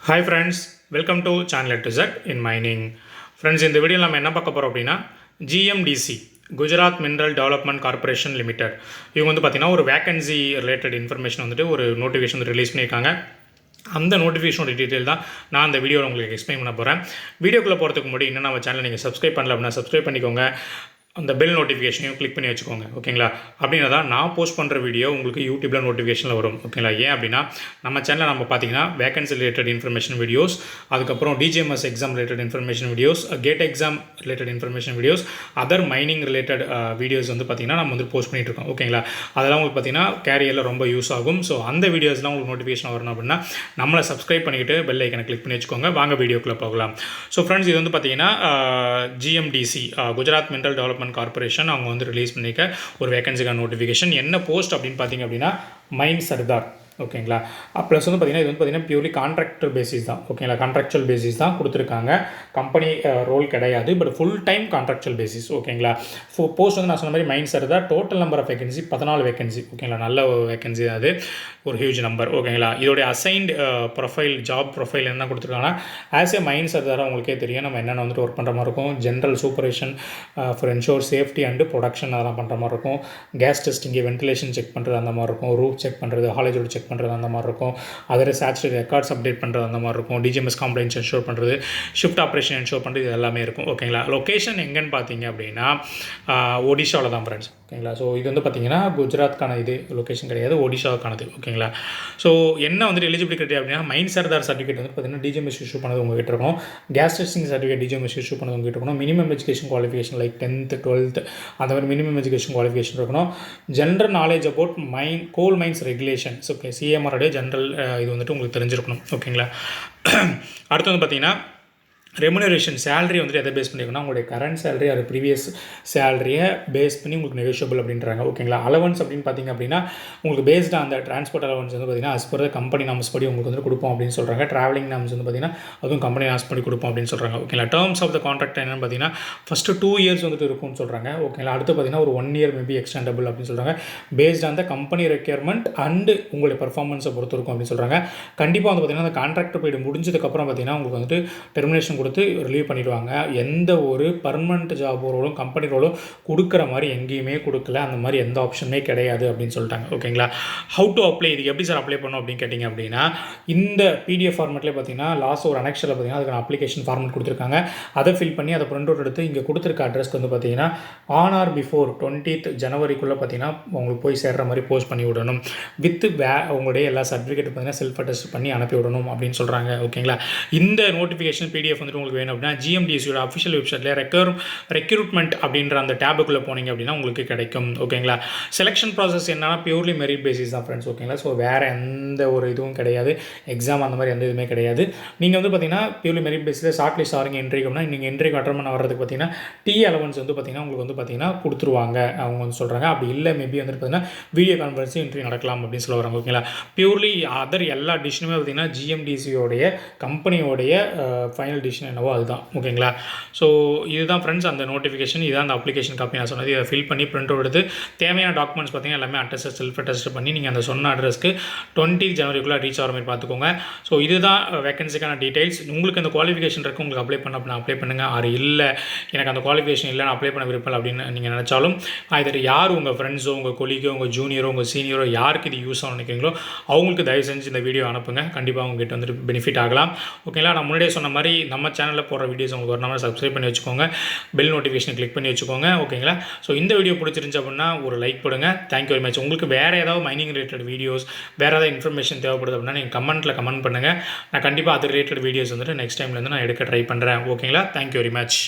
Hi friends, welcome to channel to Z in mining. Friends, இந்த வீடியோவில் நம்ம என்ன பார்க்க போகிறோம் அப்படின்னா GMDC Gujarat mineral development corporation limited இவங்க வந்து பார்த்திங்கன்னா ஒரு வேக்கன்சி ரிலேட்டட் இன்ஃபர்மேஷன் வந்துட்டு ஒரு நோட்டிஃபிகேஷன் ரிலீஸ் பண்ணியிருக்காங்க. அந்த நோட்டிஃபிகேஷனோட டீட்டெயில் தான் நான் அந்த வீடியோவில் உங்களுக்கு எக்ஸ்பிளைன் பண்ண போகிறேன். வீடியோக்குள்ளே போகிறதுக்கு முன்னாடி இன்னும் நம்ம சேனல் நீங்கள் சப்ஸ்கிரைப் பண்ணல அப்படின்னா சப்ஸ்கிரைப் பண்ணிக்கோங்க. அந்த பெல் நோட்டிஃபிகேஷனையும் கிளிக் பண்ணி வச்சுக்கோங்க. ஓகேங்களா? அப்படின்னா தான் நான் போஸ்ட் பண்ணுற வீடியோ உங்களுக்கு யூடியூப்பில் நோட்டிஃபிகேஷனில் வரும். ஓகேங்களா? ஏன் அப்படின்னா நம்ம சேனலில் நம்ம பார்த்தீங்கன்னா வேகன்சி ரிலேட்டட் இன்ஃபர்மேஷன் வீடியோஸ், அதுக்கப்புறம் DGMS exam related information videos, GATE exam related information videos, other mining related videos வந்து பார்த்திங்கன்னா நம்ம வந்து போஸ்ட் பண்ணிகிட்டு இருக்கோம். ஓகேங்களா? அதெல்லாம் உங்களுக்கு பார்த்திங்கன்னா கேரியரில் ரொம்ப யூஸ் ஆகும். ஸோ அந்த வீடியோஸ்லாம் உங்களுக்கு நோட்டிஃபிகேஷன் வரணும் அப்படின்னா நம்மளை சப்ஸ்கிரைப் பண்ணிக்கிட்டு பெல் ஐக்கனை கிளிக் பண்ணி வச்சுக்கோங்க. வாங்க வீடியோக்குள்ளே போகலாம். ஸோ ஃப்ரெண்ட்ஸ், இது வந்து பார்த்திங்கன்னா GMDC Gujarat mineral development corporation அவங்க வந்து ரிலீஸ் பண்ணிக்க ஒரு வேகன்சிக்கான நோட்டிஃபிகேஷன். என்ன போஸ்ட் அப்படின்னு பார்த்தீங்க அப்படின்னா மைன் சர்தார். ஓகேங்களா? ப்ளஸ் வந்து பார்த்திங்கன்னா இது வந்து பார்த்திங்கன்னா பியூர்லி கான்ட்ராக்டர் பேசிஸ் தான். ஓகேங்களா? கான்ட்ராக்சுவல் பேசிஸ் தான் கொடுத்துருக்காங்க. கம்பெனி ரோல் கிடையாது, but full time contractual basis. ஓகேங்களா? போஸ்ட் வந்து நான் சொன்ன மாதிரி mine sardar. Total number of vacancy 14 vacancy. ஓகேங்களா? நல்ல வேகன்சி அது, ஒரு ஹியூஜ் நம்பர். ஓகேங்களா? இதோடைய அசைன்டு ப்ரொஃபைல், ஜாப் ப்ரொஃபைல் என்ன கொடுத்துருக்காங்கன்னா ஆஸ் ஏ மைன் சர்தாராக உங்களுக்கே தெரியும் நம்ம என்னென்ன வந்துட்டு ஒர்க் பண்ணுற மாதிரி இருக்கும். General supervision for ensure safety and production அதெல்லாம் பண்ணுற மாதிரி இருக்கும். கேஸ் டெஸ்டிங்கு, வென்டிலேஷன் செக் பண்ணுறது அந்த மாதிரி இருக்கும். ரூப் செக் பண்ணுறது, ஹாலேஜோட செக் பண்ணுறது அந்த மாதிரி இருக்கும். அதர் ஸ்டாச்சுரி ரெக்கார்ட்ஸ் அப்டேட் பண்ணுறது அந்த மாதிரி இருக்கும். டிஜிஎம்எஸ் காம்ப்ளைன்ஸ் என்ஷோர் பண்ணுறது, ஷிஃப்ட் ஆப்ரேஷன் என்ஷோர் பண்ணுறது, இது எல்லாமே இருக்கும். ஓகேங்களா? லொக்கேஷன் எங்கன்னு பார்த்தீங்க அப்படின்னா ஒடிஷாவில் தான் ஃப்ரெண்ட்ஸ். ஓகேங்களா? ஸோ இது வந்து பார்த்திங்கன்னா குஜராத்கான இது லொக்கேஷன் கிடையாது, ஒடிஷாவுக்கானது. ஓகேங்களா? ஸோ என்ன வந்துட்டு எலிஜிபிலிட்டி கிரைட்டீரியா அப்படின்னா மைன் சர்தார் சர்டிஃபிகேட் வந்து பார்த்திங்கன்னா டிஜிஎம்எஸ் இஷ்யூ பண்ணது உங்ககிட்ட இருக்கணும். Gas testing certificate DGMS issue பண்ணது உங்ககிட்ட இருக்கணும். Minimum education qualification like 10th 12th அந்த மாதிரி மினிமம் எஜுகேஷன் குவாலிஃபிகேஷன் இருக்கணும். General knowledge about coal mines regulations. Okay, சிஎம்ஆருடைய ஜென்ரல் இது வந்துட்டு உங்களுக்கு தெரிஞ்சிருக்கணும். ஓகேங்களா? அடுத்து வந்து பார்த்திங்கன்னா ரெமுனரேஷன் சேலரி வந்துட்டு எதை பேஸ் பண்ணியிருக்கோன்னா உங்களுடைய கரண்ட் சேலரி அது ப்ரீவியஸ் சேலரியை பேஸ் பண்ணி உங்களுக்கு நெகோஷியபிள் அப்படின்றாங்க. ஓகேங்களா? அலவன்ஸ் அப்படின்னு பார்த்திங்க அப்படின்னா உங்களுக்கு பேஸ்டாக அந்த டிரான்ஸ்போர்ட் அலவன்ஸ் வந்து பார்த்திங்கன்னா அஸ் பர் கம்பெனி நாம்ஸ் படி உங்களுக்கு வந்து கொடுப்போம் அப்படின்னு சொல்கிறாங்க. ட்ராவலிங் நாம்ஸ் வந்து பார்த்திங்கன்னா அதுவும் கம்பெனி நாம்ஸ் படி கொடுப்போம் அப்படின்னு சொல்கிறாங்க. ஓகேங்களா? டேர்ம்ஸ் ஆஃப் த கான்ட்ராக்ட் என்னென்னு பார்த்திங்கன்னா ஃபஸ்ட்டு 2 years வந்துட்டு இருக்கும்னு சொல்கிறாங்க. ஓகேங்களா? அடுத்து பார்த்திங்கன்னா ஒரு 1 year மேபி எக்ஸ்டெண்டபிள் அப்படின்னு சொல்கிறாங்க. Based on the company requirement and உங்களுடைய பர்ஃபார்மன்ஸை பொறுத்து இருக்கும் அப்படின்னு சொல்கிறாங்க. கண்டிப்பாக வந்து பார்த்திங்கன்னா அந்த கான்ட்ராக்ட் பீரியட் முடிஞ்சதுக்கப்புறம் பார்த்திங்கன்னா உங்களுக்கு வந்துட்டு டெர்மினேஷன் கொடுத்து ரிலீவ் பண்ணிடுவாங்க. எந்த ஒரு பர்மனெண்ட் ஜாப் ரோலும் கம்பெனி ரோலும் கொடுக்குற மாதிரி எங்கேயுமே கொடுக்கல. அந்த மாதிரி எந்த ஆப்ஷனுமே கிடையாது அப்படின்னு சொல்லிட்டாங்க. ஓகேங்களா? ஹவு டு அப்ளை, இது எப்படி சார் அப்ளை பண்ணணும் அப்படின்னு கேட்டிங்க அப்படின்னா இந்த பிடிஎஃப் ஃபார்மெட்லேயே பார்த்தீங்கன்னா லாஸ்ட் ஒரு அனெக்ஷனில் பார்த்தீங்கன்னா அதுக்கான அப்ளிகேஷன் ஃபார்மெட் கொடுத்துருக்காங்க. அதை ஃபில் பண்ணி அதை பிரிண்ட் அவுட் எடுத்து இங்கே கொடுத்துருக்க அட்ரஸ்க்கு வந்து பார்த்தீங்கன்னா ஆன் ஆர் பிஃபோர் 20th ஜனவரிக்குள்ளே பார்த்தீங்கன்னா உங்களுக்கு போய் சேர்ற மாதிரி போஸ்ட் பண்ணி விடணும். வித் உங்களுடைய எல்லா சர்டிஃபிகேட் பார்த்தீங்கன்னா செல்ஃப் அட்டஸ்ட் பண்ணி அனுப்பி விடணும் அப்படின்னு சொல்கிறாங்க. ஓகேங்களா? இந்த நோட்டிஃபிகேஷன் பிடிஎஃப் வந்துட்டு உங்களுக்கு வேணும் அப்படின்னா GMDCயோட அஃபிஷியல் வெப்சைட்டில் ரெக்ரூட்மெண்ட் அப்படின்ற அந்த டேபுக்குள்ளே போனீங்க அப்படின்னா உங்களுக்கு கிடைக்கும். ஓகேங்களா? செலெக்ஷன் ப்ராசஸ் என்னன்னா பியூர்லி மெரிட் பேசிஸ் தான் ஃப்ரெண்ட்ஸ். ஓகேங்களா? ஸோ வேறு எந்த ஒரு இதுவும் கிடையாது, எக்ஸாம் அந்த மாதிரி எந்த இதுவுமே கிடையாது. நீங்கள் வந்து பார்த்தீங்கன்னா பியூர்லி மெரிட் பேஸில் ஷார்ட் லிஸ்ட் ஆகிறீங்க என்ட்ரிக்கு அப்படின்னா நீங்கள் என்ட்ரிக்கு அட்டன் பண்ண வர்றதுக்கு பார்த்தீங்கன்னா அலவன்ஸ் வந்து பார்த்தீங்கன்னா உங்களுக்கு வந்து பார்த்தீங்கன்னா கொடுத்துருவாங்க அவங்க வந்து சொல்கிறாங்க. அப்படி இல்லை மேபி வந்துட்டு பார்த்தீங்கன்னா வீடியோ கான்ஃபரன்ஸ் என்ட்ரி நடக்கலாம் அப்படின்னு சொல்ல வராங்க. ஓகேங்களா? பியூர்லி அதர் எல்லா டிசிஷனுமே பார்த்தீங்கன்னா GMDCயோடைய கம்பெனியோடைய ஃபைனல் டிசிஷன் என்னவோ அதுதான். ஓகேங்களா? ஸோ இதுதான் ஃப்ரெண்ட்ஸ் அந்த நோட்டிஃபிகேஷன், இதுதான் அந்த அப்ளிகேஷன் காப்பி நான் சொன்னது. இதை ஃபில் பண்ணி பிரிண்ட் அவுட் எடுத்து தேவையான டாக்குமெண்ட்ஸ் பார்த்தீங்கன்னா எல்லாமே அட்டஸ்ட் செல்ஃப் அட்டஸ்ட் பண்ணி நீங்கள் அந்த சொன்ன அட்ரஸ்க்கு 20th ஜனவரிக்குள்ளே ரீச் ஆகிற மாதிரி பார்த்துக்கோங்க. ஸோ இதுதான் வேகன்சிக்கான டீட்டெயில்ஸ். உங்களுக்கு அந்த குவாலிஃபிகேஷன் இருக்குது, உங்களுக்கு அப்ளை பண்ண அப்படின்னா அப்ளை பண்ணுங்கள். அது இல்லை எனக்கு அந்த குவாலிஃபிகேஷன் இல்லை நான் அப்ளை பண்ண விருப்பம் அப்படின்னு நீங்கள் நினச்சாலும் இதில் யார் உங்கள் ஃப்ரெண்ட்ஸோ உங்கள் கொலீகோ உங்கள் ஜூனியரோ உங்கள் சீனியரோ யாருக்கு இது யூஸ் ஆகும் நினைக்கிறீங்களோ அவங்களுக்கு தயவு செஞ்சு இந்த வீடியோ அனுப்புங்க. கண்டிப்பாக உங்ககிட்ட வந்துட்டு பெனிஃபிட் ஆகலாம். ஓகேங்களா? நான் முன்னாடியே சொன்ன மாதிரி நம்ம சேனலில் போடுற வீடியோஸ் உங்களுக்கு ஒரு நம்பர் சப்ஸ்கிரைப் பண்ணி வச்சுக்கோங்க, பெல் நோட்டிஃபிகேஷன் கிளிக் பண்ணி வச்சுக்கோங்க. ஓகேங்களா? ஸோ இந்த வீடியோ பிடிச்சிருந்துச்சு அப்படின்னா ஒரு லைக் போடுங்க. Thank you very much. உங்களுக்கு வேறு ஏதாவது மைனிங் ரிலேட்டட் வீடியோஸ், வேறு ஏதாவது இன்ஃபர்மேஷன் தேவைப்படுது அப்படின்னா நீங்கள் கமெண்ட் பண்ணுங்கள். நான் கண்டிப்பாக அது ரிலேட்டட் வீடியோஸ் வந்துட்டு நெக்ஸ்ட் டைம்லேருந்து நான் எடுக்க ட்ரை பண்ணுறேன். ஓகேங்களா? Thank you very much.